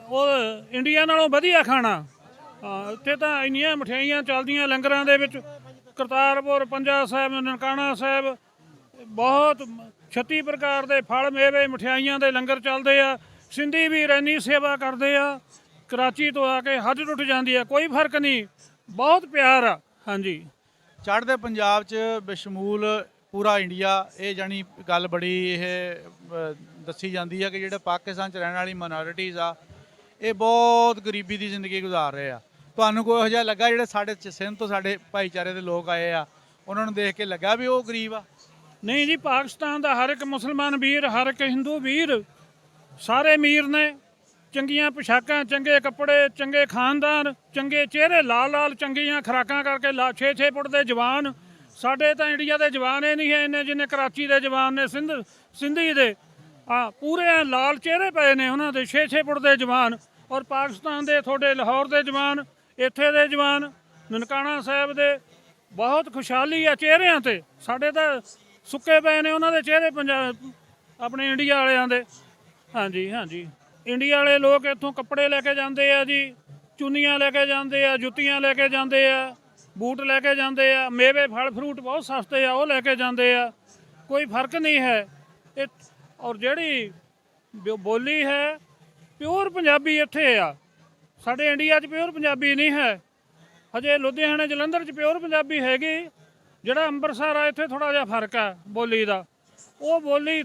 ਉਹ ਇੰਡੀਆ ਨਾਲੋਂ ਵਧੀਆ ਖਾਣਾ। ਇੱਥੇ ਤਾਂ ਇੰਨੀਆਂ ਮਠਿਆਈਆਂ ਚੱਲਦੀਆਂ ਲੰਗਰਾਂ ਦੇ ਵਿੱਚ, ਕਰਤਾਰਪੁਰ, ਪੰਜਾ ਸਾਹਿਬ, ਨਨਕਾਣਾ ਸਾਹਿਬ, ਬਹੁਤ 36 ਪ੍ਰਕਾਰ ਦੇ ਫਲ ਮੇਵੇ ਮਠਿਆਈਆਂ ਦੇ ਲੰਗਰ ਚੱਲਦੇ ਆ। ਸਿੰਧੀ ਵੀਰ ਇੰਨੀ ਸੇਵਾ ਕਰਦੇ ਆ, ਕਰਾਚੀ ਤੋਂ ਆ ਕੇ ਹੱਦ ਟੁੱਟ ਜਾਂਦੀ ਆ, ਕੋਈ ਫਰਕ ਨਹੀਂ, ਬਹੁਤ ਪਿਆਰ ਆ। ਹਾਂਜੀ, ਚੜ੍ਹਦੇ ਪੰਜਾਬ 'ਚ ਬਸ਼ਮੂਲ ਪੂਰਾ ਇੰਡੀਆ, ਇਹ ਜਾਣੀ ਗੱਲ ਬੜੀ ਇਹ ਦੱਸੀ ਜਾਂਦੀ ਹੈ ਕਿ ਜਿਹੜੇ ਪਾਕਿਸਤਾਨ 'ਚ ਰਹਿਣ ਵਾਲੀ ਮਾਈਨੋਰਿਟੀਜ਼ ਆ, ਇਹ ਬਹੁਤ ਗਰੀਬੀ ਦੀ ਜ਼ਿੰਦਗੀ ਗੁਜ਼ਾਰ ਰਹੇ ਆ। ਤੁਹਾਨੂੰ ਕੋਈ ਇਹੋ ਜਿਹਾ ਲੱਗਾ ਜਿਹੜੇ ਸਾਡੇ ਸਿੰਧ ਤੋਂ ਸਾਡੇ ਭਾਈਚਾਰੇ ਦੇ ਲੋਕ ਆਏ ਆ, ਉਹਨਾਂ ਨੂੰ ਦੇਖ ਕੇ ਲੱਗਾ ਵੀ ਉਹ ਗਰੀਬ ਆ? ਨਹੀਂ ਜੀ, ਪਾਕਿਸਤਾਨ ਦਾ ਹਰ ਇੱਕ ਮੁਸਲਮਾਨ ਵੀਰ, ਹਰ ਇੱਕ ਹਿੰਦੂ ਵੀਰ, ਸਾਰੇ ਅਮੀਰ ਨੇ, ਚੰਗੀਆਂ ਪੋਸ਼ਾਕਾਂ, ਚੰਗੇ ਕੱਪੜੇ, ਚੰਗੇ ਖਾਨਦਾਨ, ਚੰਗੇ ਚਿਹਰੇ, ਲਾਲ ਲਾਲ ਚੰਗੀਆਂ ਖੁਰਾਕਾਂ ਕਰਕੇ 6-6 ਫੁੱਟ ਦੇ ਜਵਾਨ। ਸਾਡੇ ਤਾਂ ਇੰਡੀਆ ਦੇ ਜਵਾਨ ਇਹ ਨਹੀਂ ਹੈ ਇੰਨੇ ਜਿੰਨੇ ਕਰਾਚੀ ਦੇ ਜਵਾਨ ਨੇ, ਸਿੰਧੀ ਦੇ ਪੂਰੇ ਲਾਲ ਚਿਹਰੇ ਪਏ ਨੇ ਉਹਨਾਂ ਦੇ, 6-6 ਫੁੱਟ ਦੇ ਜਵਾਨ। ਔਰ ਪਾਕਿਸਤਾਨ ਦੇ, ਤੁਹਾਡੇ ਲਾਹੌਰ ਦੇ ਜਵਾਨ, ਇੱਥੇ ਦੇ ਜਵਾਨ, ਨਨਕਾਣਾ ਸਾਹਿਬ ਦੇ, ਬਹੁਤ ਖੁਸ਼ਹਾਲੀ ਆ ਚਿਹਰਿਆਂ ਤੇ। ਸਾਡੇ ਤਾਂ ਸੁੱਕੇ ਪਏ ਨੇ ਉਹਨਾਂ ਦੇ ਚਿਹਰੇ, ਆਪਣੇ ਇੰਡੀਆ ਵਾਲਿਆਂ ਦੇ। ਹਾਂਜੀ ਹਾਂਜੀ, ਇੰਡੀਆ ਵਾਲੇ ਲੋਕ ਇੱਥੋਂ ਕੱਪੜੇ ਲੈ ਕੇ ਜਾਂਦੇ ਆ ਜੀ, ਚੁੰਨੀਆਂ ਲੈ ਕੇ ਜਾਂਦੇ ਆ, ਜੁੱਤੀਆਂ ਲੈ ਕੇ ਜਾਂਦੇ ਆ, ਬੂਟ ਲੈ ਕੇ ਜਾਂਦੇ ਆ, ਮੇਵੇ ਫਲ ਫਰੂਟ ਬਹੁਤ ਸਸਤੇ ਆ, ਉਹ ਲੈ ਕੇ ਜਾਂਦੇ ਆ। ਕੋਈ ਫਰਕ ਨਹੀਂ ਹੈ ਇਹ। ਔਰ ਜਿਹੜੀ ਬੋਲੀ ਹੈ ਪਿਓਰ ਪੰਜਾਬੀ ਇੱਥੇ ਆ, ਸਾਡੇ ਇੰਡੀਆ 'ਚ ਪਿਓਰ ਪੰਜਾਬੀ ਨਹੀਂ ਹੈ। ਹਜੇ ਲੁਧਿਆਣੇ, ਜਲੰਧਰ 'ਚ ਪਿਓਰ ਪੰਜਾਬੀ ਹੈਗੀ। ਜਿਹੜਾ ਅੰਮ੍ਰਿਤਸਰ ਆ, ਇੱਥੇ ਥੋੜ੍ਹਾ ਜਿਹਾ ਫਰਕ ਆ ਬੋਲੀ ਦਾ। ਉਹ ਬੋਲੀ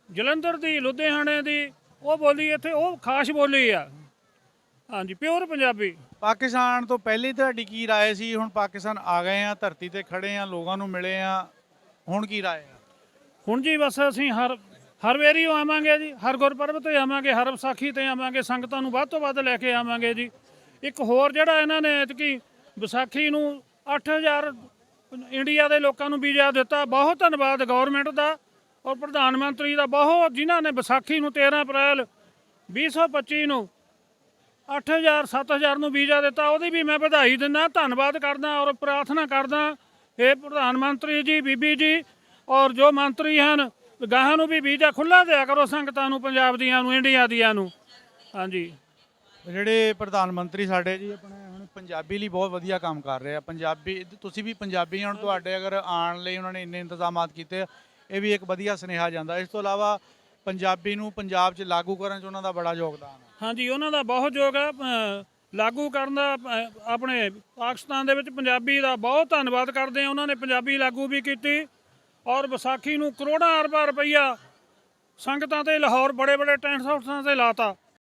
ਜਲੰਧਰ ਦੀ, ਲੁਧਿਆਣੇ ਦੀ ਉਹ ਬੋਲੀ, ਇੱਥੇ ਉਹ ਖਾਸ ਬੋਲੀ ਆ। ਹਾਂਜੀ, ਪਿਓਰ ਪੰਜਾਬੀ। ਪਾਕਿਸਤਾਨ ਤੋਂ ਪਹਿਲੇ ਤੁਹਾਡੀ ਕੀ ਰਾਏ ਸੀ? ਹੁਣ ਪਾਕਿਸਤਾਨ ਆ ਗਏ ਆ, ਧਰਤੀ ਤੇ ਖੜੇ ਆ, ਲੋਕਾਂ ਨੂੰ ਮਿਲੇ ਆ, ਹੁਣ ਕੀ ਰਾਏ ਆ? ਹੁਣ ਜੀ ਬਸ ਅਸੀਂ ਹਰ ਵਾਰੀ ਆਵਾਂਗੇ ਜੀ, ਹਰ ਗੁਰਪੁਰਬ ਤੇ ਆਵਾਂਗੇ, ਹਰ ਵਿਸਾਖੀ ਤੇ ਆਵਾਂਗੇ, ਸੰਗਤਾਂ ਨੂੰ ਵੱਧ ਤੋਂ ਵੱਧ ਲੈ ਕੇ ਆਵਾਂਗੇ ਜੀ। ਇੱਕ ਹੋਰ ਜਿਹੜਾ ਇਹਨਾਂ ਨੇ ਐਤਕੀ ਵਿਸਾਖੀ ਨੂੰ 8000 ਇੰਡੀਆ ਦੇ ਲੋਕਾਂ ਨੂੰ ਵੀਜ਼ਾ ਦਿੱਤਾ, ਬਹੁਤ ਧੰਨਵਾਦ ਗੌਰਮੈਂਟ ਦਾ ਔਰ ਪ੍ਰਧਾਨ ਮੰਤਰੀ ਦਾ, ਬਹੁਤ, ਜਿਨ੍ਹਾਂ ਨੇ ਵਿਸਾਖੀ ਨੂੰ 13 ਅਪ੍ਰੈਲ 2025 ਨੂੰ 8000 7000 ਨੂੰ ਵੀਜ਼ਾ ਦਿੱਤਾ। ਉਹਦੀ ਵੀ ਮੈਂ ਵਧਾਈ ਦਿੰਦਾ, ਧੰਨਵਾਦ ਕਰਦਾ ਔਰ ਪ੍ਰਾਰਥਨਾ ਕਰਦਾ, ਇਹ ਪ੍ਰਧਾਨ ਮੰਤਰੀ ਜੀ, ਬੀਬੀ ਜੀ ਔਰ ਜੋ ਮੰਤਰੀ ਹਨ, ਗਾਹਾਂ ਨੂੰ ਵੀ ਵੀਜ਼ਾ ਖੁੱਲ੍ਹਾ ਦਿਆ ਕਰੋ ਸੰਗਤਾਂ ਨੂੰ, ਪੰਜਾਬ ਦੀਆਂ ਨੂੰ, ਇੰਡੀਆ ਦੀਆਂ ਨੂੰ। ਹਾਂਜੀ, ਜਿਹੜੇ ਪ੍ਰਧਾਨ ਮੰਤਰੀ ਸਾਡੇ ਜੀ ਆਪਣੇ ਹੁਣ ਪੰਜਾਬੀ ਲਈ ਬਹੁਤ ਵਧੀਆ ਕੰਮ ਕਰ ਰਹੇ ਆ। ਪੰਜਾਬੀ, ਤੁਸੀਂ ਵੀ ਪੰਜਾਬੀ, ਹੁਣ ਤੁਹਾਡੇ ਅਗਰ ਆਉਣ ਲਈ ਉਹਨਾਂ ਨੇ ਇੰਨੇ ਇੰਤਜ਼ਾਮਾਤ ਕੀਤੇ, ਇਹ ਵੀ ਇੱਕ ਵਧੀਆ ਸੁਨੇਹਾ ਜਾਂਦਾ। ਇਸ ਤੋਂ ਇਲਾਵਾ ਪੰਜਾਬੀ ਨੂੰ ਪੰਜਾਬ 'ਚ ਲਾਗੂ ਕਰਨ 'ਚ ਉਹਨਾਂ ਦਾ ਬੜਾ ਯੋਗਦਾਨ ਹੈ। ਹਾਂਜੀ, ਉਹਨਾਂ ਦਾ ਬਹੁਤ ਯੋਗ ਹੈ ਲਾਗੂ ਕਰਨ ਦਾ। ਆਪਣੇ ਪਾਕਿਸਤਾਨ ਦੇ ਵਿੱਚ ਪੰਜਾਬੀ ਦਾ ਬਹੁਤ ਧੰਨਵਾਦ ਕਰਦੇ ਆ, ਉਹਨਾਂ ਨੇ ਪੰਜਾਬੀ ਲਾਗੂ ਵੀ ਕੀਤੀ। ਔਰ ਵਿਸਾਖੀ ਨੂੰ ਕਰੋੜਾਂ ਅਰਬਾਂ ਰੁਪਈਆ ਸੰਗਤਾਂ ਤੇ ਲਾਹੌਰ ਬੜੇ ਬੜੇ ਟੈਂਟ ਹਾਊਸਾਂ 'ਤੇ ਲਾਤਾ।